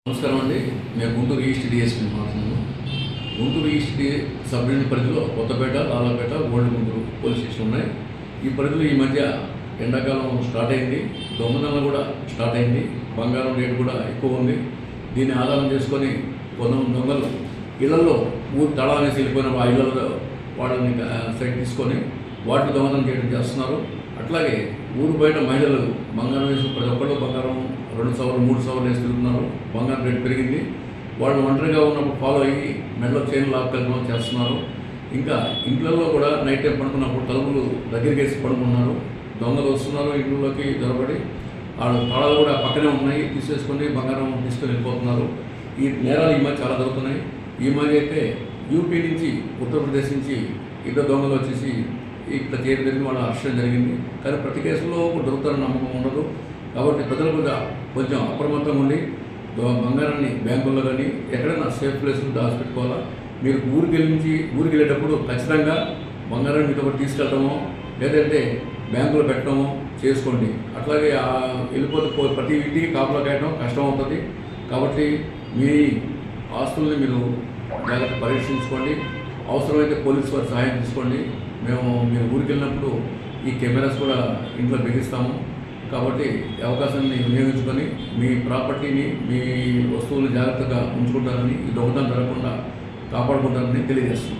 నమస్కారం అండి. మేము గుంటూరు ఈస్ట్ డిఎస్పీ మాట్లాడుతున్నాము. గుంటూరు ఈస్ట్ సబ్ డివిజన్ పరిధిలో Kothapeta, Lalapeta, old Guntur police station ఉన్నాయి. ఈ పరిధిలో ఈ మధ్య ఎండాకాలం స్టార్ట్ అయింది, దొంగతనం కూడా స్టార్ట్ అయింది, బంగారం రేటు కూడా ఎక్కువ ఉంది. దీన్ని ఆధారం చేసుకొని కొంతమంది దొంగలు ఇళ్లలో ఊరు తళానేసి వెళ్ళిపోయిన ఆ ఇళ్లలో వాళ్ళని సైట్ తీసుకొని వాటిని దొంగతనం చేయడం చేస్తున్నారు. అట్లాగే ఊరు బయట మహిళలు బంగారం వేసి ప్రతి ఒక్కళ్ళు బంగారం 2 సవర్లు 3 సవర్లు వేసి తిరుగుతున్నారు. బంగారం రేటు పెరిగింది. వాళ్ళు ఒంటరిగా ఉన్నప్పుడు ఫాలో అయ్యి మెడలో చైన్లు లాక్కెళ్ళడం చేస్తున్నారు. ఇంకా ఇంట్లలో కూడా నైట్ టైం పడుకున్నప్పుడు తలుపులు దగ్గరికి వేసి పడుకున్నారు. దొంగలు వస్తున్నారు, ఇంట్లోకి దొరబడి వాళ్ళ తాళాలు కూడా పక్కనే ఉన్నాయి, తీసేసుకొని బంగారం తీసుకొని వెళ్ళిపోతున్నారు. ఈ నేరాలు ఈ మధ్య చాలా జరుగుతున్నాయి. ఈ మధ్య అయితే యూపీ నుంచి ఉత్తరప్రదేశ్ నుంచి ఇద్దరు దొంగలు వచ్చేసి ఇక్కడ చేయడం జరిగింది, వాళ్ళు అరెస్ట్ జరిగింది. కానీ ప్రతి కేసులో దొరుకుతారని నమ్మకం ఉండదు. కాబట్టి ప్రజలు కూడా కొంచెం అప్రమత్తంగా ఉండి బంగారాన్ని బ్యాంకుల్లో కానీ ఎక్కడైనా సేఫ్ ప్లేస్లో దాచిపెట్టుకోవాలా. మీరు ఊరికి వెళ్ళేటప్పుడు ఖచ్చితంగా బంగారాన్ని మీతో ఒకటి తీసుకెళ్ళటమో లేదంటే బ్యాంకులో పెట్టడమో చేసుకోండి. అట్లాగే వెళ్ళిపోతే ప్రతి ఇంటికి కాపులో కట్టడం కష్టం అవుతుంది. కాబట్టి మీ ఆస్తుల్ని మీరు జాగ్రత్త పరీక్షించుకోండి. అవసరమైతే పోలీసు వారి సహాయం తీసుకోండి. మీరు ఊరికి వెళ్ళినప్పుడు ఈ కెమెరాస్ కూడా ఇంట్లో బిగిస్తాము. కాబట్టి అవకాశాన్ని వినియోగించుకొని మీ ప్రాపర్టీని, మీ వస్తువులను జాగ్రత్తగా ఉంచుకుంటారని, ఈ దొంగతనం జరగకుండా కాపాడుకుంటారని తెలియజేస్తున్నాం.